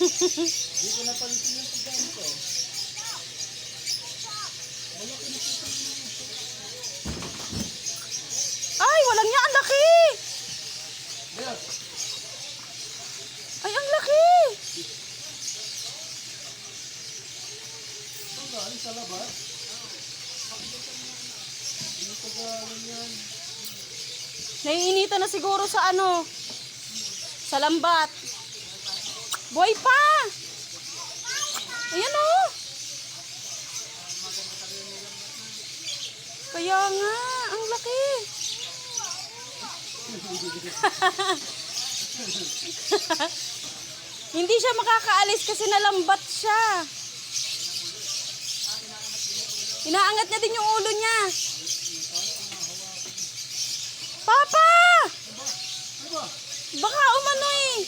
Hindi ko napansin yung pagdaan ko. Ay, walang niya. Ang laki! Yes. Ay, ang laki! Ito galing sa labas. Hindi ko galing yan. Naiinitan na siguro sa ano, sa lambat. Buhay pa! Ayan o. Kaya nga, ang laki. Hindi siya makakaalis kasi nalambat siya. Inaangat niya din yung ulo niya. Papa! Diba? Baka umano eh.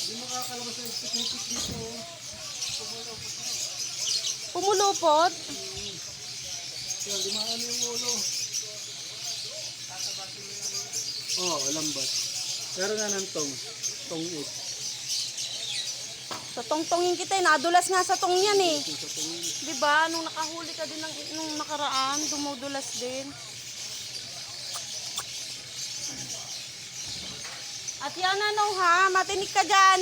Hindi makakalabas sa specific dito. Pumulupot. Kaya di maano yung ulo. Oo, lambat. Pero nga ng tong-it. Sa tongtongin kita eh. Nadulas nga sa tong yan eh. Diba? Nung nakahuli ka din nung nakaraan, dumudulas din. At yan ano ha, matinig ka dyan.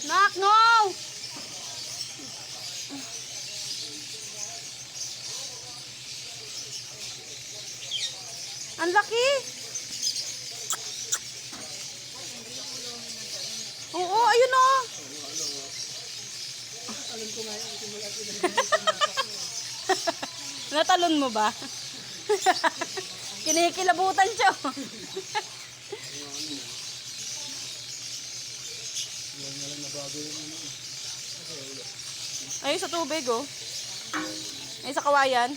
Nak, no! Ang laki! Oo, ayun o! Natalon mo ba? Kinikilabutan siya. Ay, sa tubig oh. Ay, sa kawayan.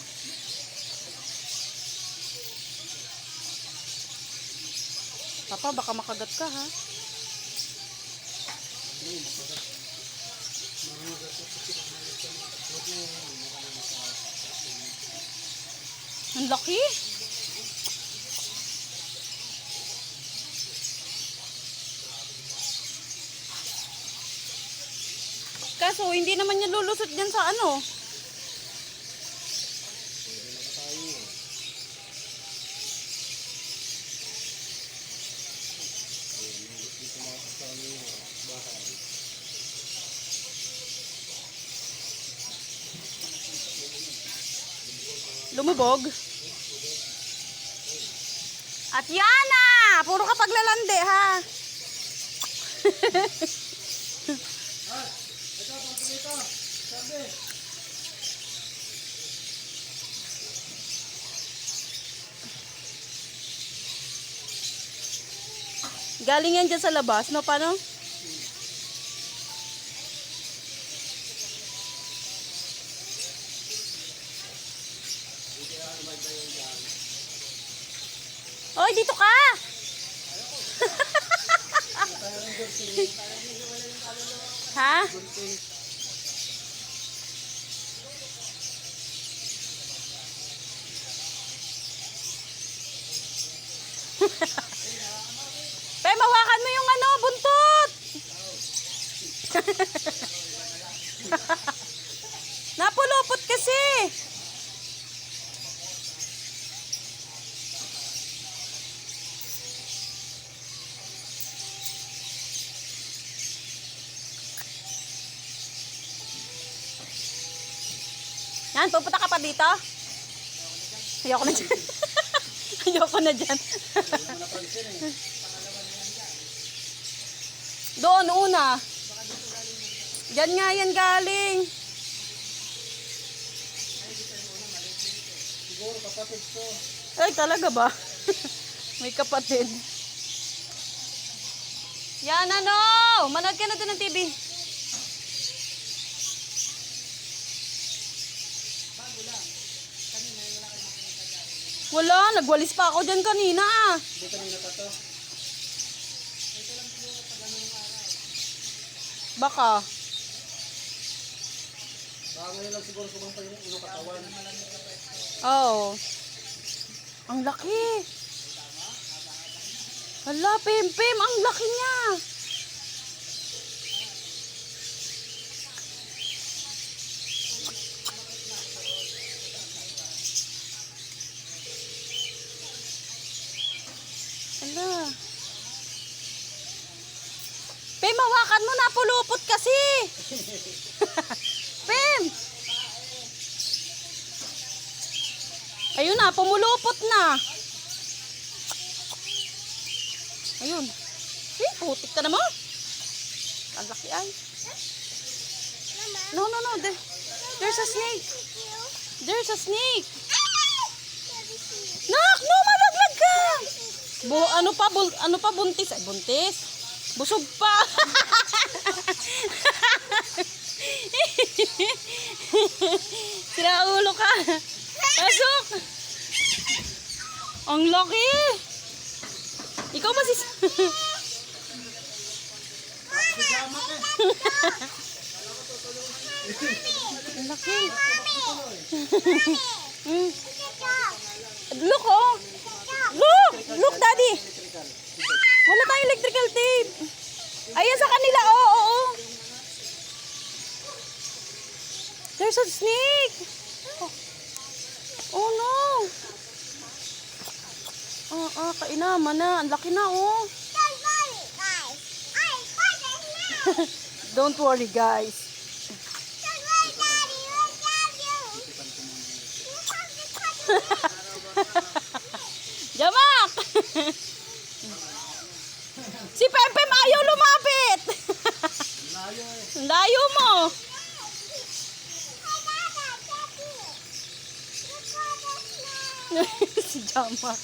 Papa, baka makagat ka ha. Ang laki. Kaso, hindi naman niya lulusot dyan sa ano. Lumubog. At yan na! Puro ka paglalande ha. Ito, pagpilito. Sabi. Galing yan dyan sa labas, no? Paano? Oy, dito ka! Ha? Pe, mawakan mo yung ano, buntot! Napulupot kasi! Yan, pupunta ka pa dito? Ayoko na dyan. Ayoko na dyan. Doon, una. Diyan nga yan galing. Siguro kapatid ko. Ay, talaga ba? May kapatid. Yan, ano? Manood ka na din ng TV. Wala, nagwalis pa ako dyan kanina ah. Hindi kanina pa to. Baka. Baka ngayon lang siguro kumampay yung ino katawan. Oo. Ang laki. Hala, Pim, ang laki niya. Pem, hawakan mo na. Pulupot kasi. Pem. Ayun na, pumulupot na. Ayun. Putik ka naman. Ang laki ay. No. There's a snake. There's a snake. Nak, no, malaglag ka. Ano pa, buntis? Ay, buntis. Busog pa. Sira ulo ka. Pasok. Ang laki. Ikaw masis... Ang laki. Look, oh. Look, daddy. Wala tayong electrical tape. Ayan sa kanila, oo. There's a snake. Oh no. Kainaman na. Ang laki na, oh. Don't worry, guys. Jamak! Si Pempem ayaw lumapit. Layo mo. Si Jamak.